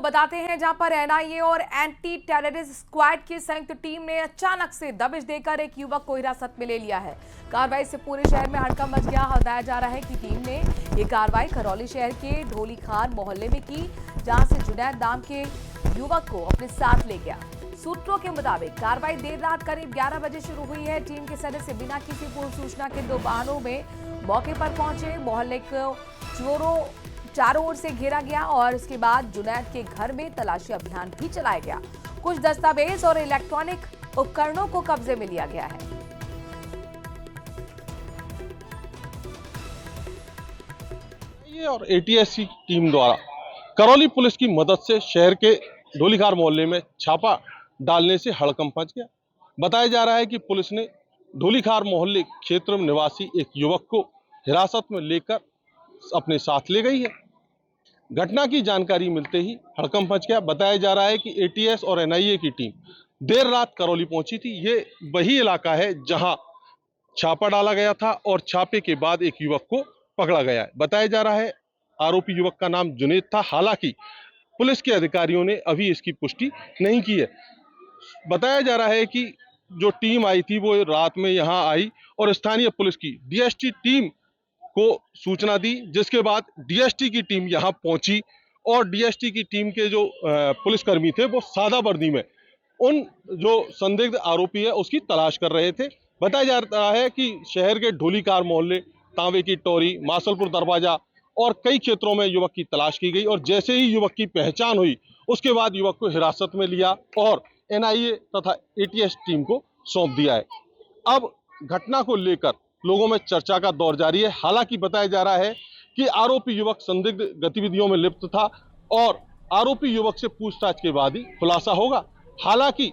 बताते हैं जहां पर एनआईए और एंटी टेररिस्ट स्क्वाड की संयुक्त टीम ने अचानक से दबिश देकर एक युवक को हिरासत में ले लिया है। कार्रवाई से पूरे शहर में हड़कंप मच गया। बताया जा रहा है कि टीम ने ये कार्रवाई करौली शहर के ढोली खान मोहल्ले में की, जहां से जुनैद नाम के युवक को अपने साथ ले गया। सूत्रों के मुताबिक कार्रवाई देर रात करीब 11 बजे शुरू हुई है। टीम के सदस्य बिना किसी पूर्व सूचना के 2 वाहनों में मौके पर पहुंचे। मोहल्ले को चारों ओर से घेरा गया और इसके बाद जुनैद के घर में तलाशी अभियान भी चलाया गया। कुछ दस्तावेज और इलेक्ट्रॉनिक उपकरणों को कब्जे में लिया गया है। ये और एटीएस की टीम द्वारा करौली पुलिस की मदद से शहर के ढोलीखार मोहल्ले में छापा डालने से हड़कंप मच गया। बताया जा रहा है कि पुलिस ने ढोलीखार मोहल्ले क्षेत्र में निवासी एक युवक को हिरासत में लेकर अपने साथ ले गई है। घटना की जानकारी मिलते ही हड़कंप मच गया। बताया जा रहा है कि एटीएस और एनआईए की टीम देर रात करौली पहुंची थी। ये वही इलाका है जहां छापा डाला गया था और छापे के बाद एक युवक को पकड़ा गया है। बताया जा रहा है आरोपी युवक का नाम जुनैद था। हालांकि पुलिस के अधिकारियों ने अभी इसकी पुष्टि नहीं की है। बताया जा रहा है कि जो टीम आई थी वो रात में यहां आई और स्थानीय पुलिस की डीएसटी टीम को सूचना दी, जिसके बाद डीएसटी की टीम यहां पहुंची और डीएसटी की टीम के जो पुलिसकर्मी थे वो सादा वर्दी में उन जो संदिग्ध आरोपी है उसकी तलाश कर रहे थे। बताया जा रहा है कि शहर के ढोलीखार मोहल्ले, तांबे की टोरी, मासलपुर दरवाजा और कई क्षेत्रों में युवक की तलाश की गई और जैसे ही युवक की पहचान हुई उसके बाद युवक को हिरासत में लिया और एनआईए तथा एटीएस टीम को सौंप दिया है। अब घटना को लेकर लोगों में चर्चा का दौर जारी है। हालांकि बताया जा रहा है कि आरोपी युवक संदिग्ध गतिविधियों में लिप्त था और आरोपी युवक से पूछताछ के बाद ही खुलासा होगा। हालांकि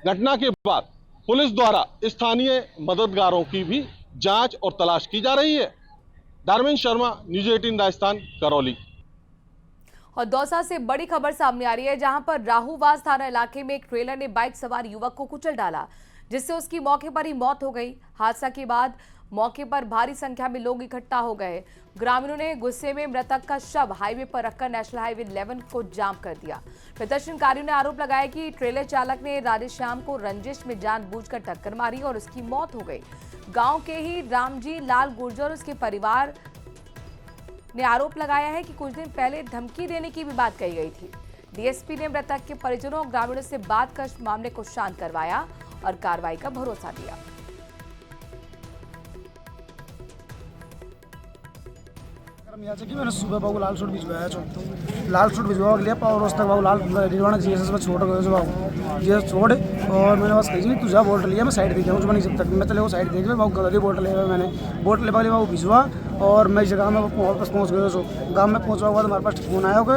घटना के बाद पुलिस द्वारा स्थानीय मददगारों की भी जांच और तलाश की जा रही है। धर्मेंद्र शर्मा, न्यूज़ 18 राजस्थान, करौली। और दौसा से बड़ी खबर सामने आ रही है, जहां पर राहूवास थाना इलाके में एक ट्रेलर ने बाइक सवार युवक को कुचल डाला, जिससे उसकी मौके पर ही मौत हो गई। हादसा के बाद मौके पर भारी संख्या में लोग इकट्ठा हो गए। ग्रामीणों ने गुस्से में मृतक का शव हाईवे पर रखकर नेशनल हाईवे 11 को जाम कर दिया। प्रदर्शनकारियों ने आरोप लगाया कि ट्रेलर चालक ने राधेश्याम को रंजिश में जानबूझकर टक्कर मारी और उसकी मौत हो गई। गांव के ही रामजी लाल गुर्जर और उसके परिवार ने आरोप लगाया है कि कुछ दिन पहले धमकी देने की भी बात कही गई थी। डीएसपी ने मृतक के परिजनों और ग्रामीणों से बात कर मामले को शांत करवाया और कार्रवाई का भरोसा दिया। मैंने सुबह बाबू लाल सूट भिजवाया लाल सूट भिजवा लिया और उस तक बाबू लाल रिवाना जीएसएस में छोड़ गए बाबू जीएस छोड़ और मैंने बस कही तू जा बोट लिया मैं साइड देख जाऊँ जब तक मैं चले वो साइड देख बाबू गलती बोट ले मैंने बोट ले पा बाबू भिजवा और मैं जगह में वापस पहुँच गया। जो गाँव में पहुँचने के बाद हमारे पास फोन आया हो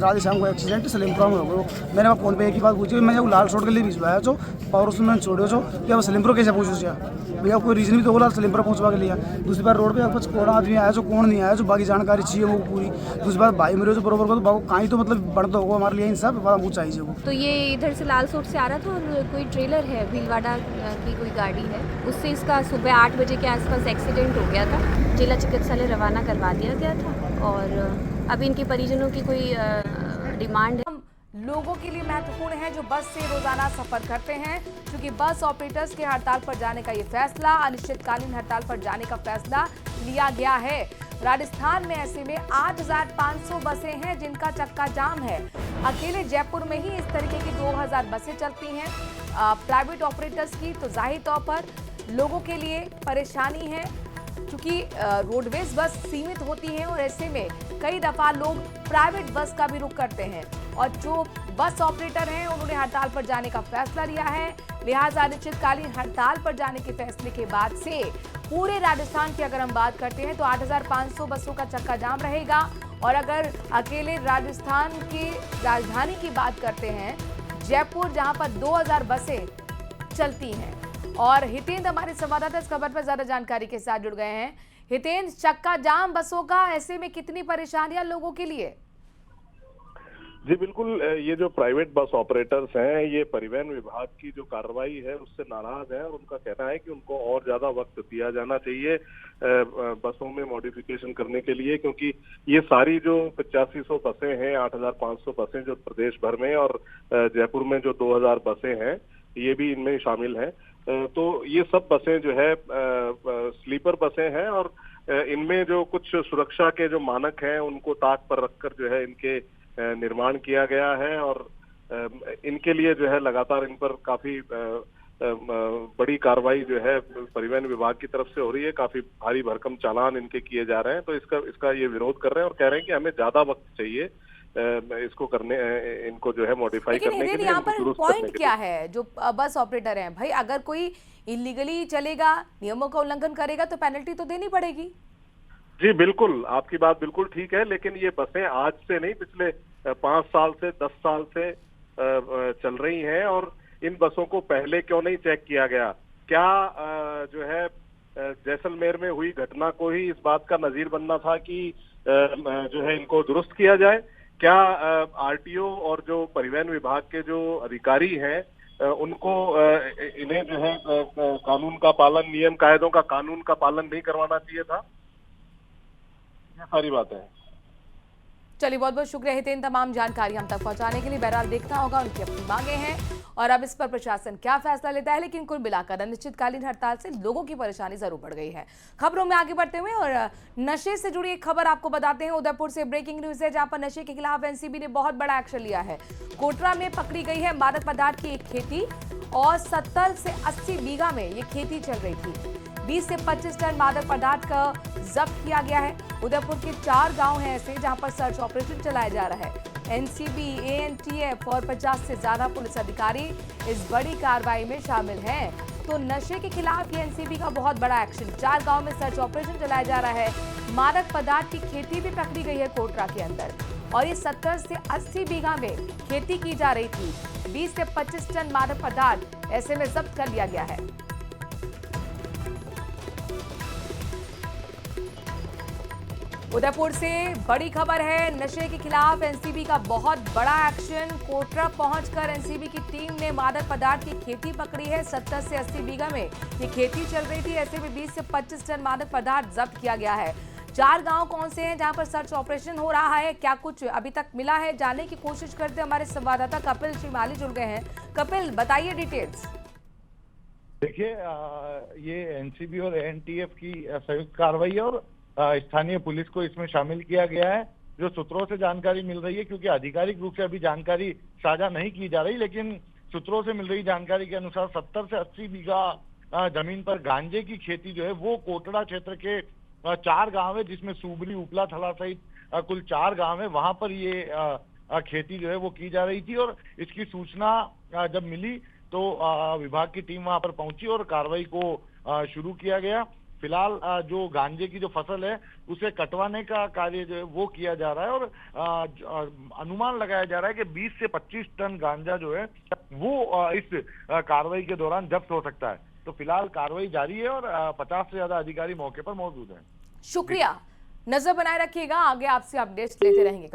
राधेश्याम को एक्सीडेंट सलीमपुरा में हो गया। मैंने फोन पे एक ही बात पूछी, मैं जब लाल सूट के लिए भिजवाया छो और उसमें मैंने छोड़ो छो कि अब सलीमपुर कैसे पूछो भैया कोई रीजन भी तो बोला सलीमपुर पहुँचवा के लिया। दूसरी बार रोड पे कुछ कौन आदमी आया जो कौन नहीं आया जो बाकी जानकारी चाहिए वो पूरी। दूसरी बार भाई मेरे जो बरोबर को तो बाबू कहीं तो मतलब बढ़ता होगा हमारे लिए इन सब वो चाहिए वो। तो ये इधर से लाल सूट से आ रहा था और कोई ट्रेलर है भीलवाड़ा की कोई गाड़ी है, उससे इसका सुबह 8 बजे के आसपास एक्सीडेंट हो गया था। जिला चिकित्सालय रवाना करवा दिया गया था और अभी इनके परिजनों की कोई डिमांड है। लोगों के लिए महत्वपूर्ण है जो बस से रोजाना सफर करते हैं, क्योंकि बस ऑपरेटर्स के हड़ताल पर जाने का ये फैसला, अनिश्चितकालीन हड़ताल पर जाने का फैसला लिया गया है। राजस्थान में ऐसे में 8,500 बसें हैं जिनका चक्का जाम है। अकेले जयपुर में ही इस तरीके की 2,000 बसें चलती हैं प्राइवेट ऑपरेटर्स की। तो जाहिर तौर पर लोगों के लिए परेशानी है, क्योंकि रोडवेज बस सीमित होती है और ऐसे में कई दफा लोग प्राइवेट बस का भी रुख करते हैं और जो बस ऑपरेटर हैं उन्होंने हड़ताल पर जाने का फैसला लिया है। लिहाजा अनिश्चितकालीन हड़ताल पर जाने के फैसले के बाद से पूरे राजस्थान की अगर हम बात करते हैं तो 8,500 बसों का चक्का जाम रहेगा। और अगर अकेले राजस्थान की राजधानी की बात करते हैं जयपुर, जहां पर 2,000 बसें चलती हैं। और हितेंद्र हमारे संवाददाता इस खबर पर ज्यादा जानकारी के साथ जुड़ गए हैं। हितेंद्र, चक्का जाम बसों का, ऐसे में कितनी परेशानियां लोगों के लिए? जी बिल्कुल, ये जो प्राइवेट बस ऑपरेटर्स हैं ये परिवहन विभाग की जो कार्रवाई है उससे नाराज हैं और उनका कहना है कि उनको और ज्यादा वक्त दिया जाना चाहिए बसों में मॉडिफिकेशन करने के लिए, क्योंकि ये सारी जो 8500 बसें हैं, 8500 बसें जो प्रदेश भर में और जयपुर में जो 2000 बसें हैं ये भी इनमें शामिल हैं। तो ये सब बसें जो है स्लीपर बसें हैं और इनमें जो कुछ सुरक्षा के जो मानक हैं उनको ताक पर रखकर जो है इनके निर्माण किया गया है और इनके लिए जो है लगातार इन पर काफी बड़ी कार्रवाई जो है परिवहन विभाग की तरफ से हो रही है। काफी भारी भरकम चालान इनके किए जा रहे हैं, तो इसका ये विरोध कर रहे हैं और कह रहे हैं कि हमें ज्यादा वक्त चाहिए इसको करने, इनको जो है मॉडिफाई करने के लिए। यहाँ पर पॉइंट क्या है जो बस ऑपरेटर हैं, भाई अगर कोई इलीगली चलेगा, नियमों का उल्लंघन करेगा तो पेनल्टी तो देनी पड़ेगी। जी बिल्कुल, आपकी बात बिल्कुल ठीक है, लेकिन ये बसें आज से नहीं, पिछले 5 साल से 10 साल से चल रही हैं और इन बसों को पहले क्यों नहीं चेक किया गया? क्या जो है जैसलमेर में हुई घटना को ही इस बात का नजीर बनना था कि जो है इनको दुरुस्त किया जाए? क्या आरटीओ और जो परिवहन विभाग के जो अधिकारी हैं उनको इन्हें जो है कानून का पालन, नियम कायदों का कानून का पालन नहीं करवाना चाहिए था? ये सारी बातें हैं। चलिए, बहुत बहुत शुक्रिया हितेन तमाम जानकारी हम तक पहुंचाने के लिए। बहरहाल देखना होगा, उनकी अपनी मांगे हैं और अब इस पर प्रशासन क्या फैसला लेता है, लेकिन कुल मिलाकर अनिश्चितकालीन हड़ताल से लोगों की परेशानी जरूर बढ़ गई है। खबरों में आगे बढ़ते हुए और नशे से जुड़ी एक खबर आपको बताते हैं। उदयपुर से ब्रेकिंग न्यूज है, जहां पर नशे के खिलाफ एनसीबी ने बहुत बड़ा एक्शन लिया है। कोटरा में पकड़ी गई है मादक पदार्थ की एक खेती और 70 से 80 बीघा में ये खेती चल रही थी। 20 से 25 टन मादक पदार्थ का जब्त किया गया है। उदयपुर के 4 गांव हैं ऐसे जहां पर सर्च ऑपरेशन चलाया जा रहा है। एनसीबी, एएनटीएफ और 50 से ज्यादा पुलिस अधिकारी इस बड़ी कार्रवाई में शामिल हैं। तो नशे के खिलाफ ये एनसीबी का बहुत बड़ा एक्शन। 4 गांव में सर्च ऑपरेशन चलाया जा रहा है। मादक पदार्थ की खेती भी पकड़ी गई है कोटरा के अंदर और ये 70 से 80 बीघा में खेती की जा रही थी। 20 से 25 टन मादक पदार्थ ऐसे में जब्त कर लिया गया है। उदयपुर से बड़ी खबर है, नशे के खिलाफ एनसीबी का बहुत बड़ा एक्शन। कोटरा पहुंचकर एनसीबी की टीम ने मादक पदार्थ की खेती पकड़ी है। 70 से 80 बीघा में ये खेती चल रही थी। ऐसे में 20 से 25 टन मादक पदार्थ जब्त किया गया है। 4 गांव कौन से हैं जहां पर सर्च ऑपरेशन हो रहा है, क्या कुछ अभी तक मिला है, जानने की कोशिश करते हमारे संवाददाता कपिल श्रीमाली जुड़ गए हैं। कपिल, बताइए डिटेल्स। देखिए, ये एनसीबी और एएनटीएफ की संयुक्त कार्रवाई है और स्थानीय पुलिस को इसमें शामिल किया गया है। जो सूत्रों से जानकारी मिल रही है, क्योंकि आधिकारिक रूप से अभी जानकारी साझा नहीं की जा रही, लेकिन सूत्रों से मिल रही जानकारी के अनुसार 70 से 80 बीघा जमीन पर गांजे की खेती जो है वो कोटड़ा क्षेत्र के 4 गांव है, जिसमें सुबली, उपला, थला सहित कुल 4 गांव है। वहां पर ये खेती जो है वो की जा रही थी और इसकी सूचना जब मिली तो विभाग की टीम वहां पर पहुंची और कार्रवाई को शुरू किया गया। फिलहाल जो गांजे की जो फसल है उसे कटवाने का कार्य जो है वो किया जा रहा है और अनुमान लगाया जा रहा है कि 20 से 25 टन गांजा जो है वो इस कार्रवाई के दौरान जब्त हो सकता है। तो फिलहाल कार्रवाई जारी है और 50 से ज्यादा अधिकारी मौके पर मौजूद हैं। शुक्रिया, नजर बनाए रखिएगा, आगे आपसे अपडेट्स लेते रहेंगे।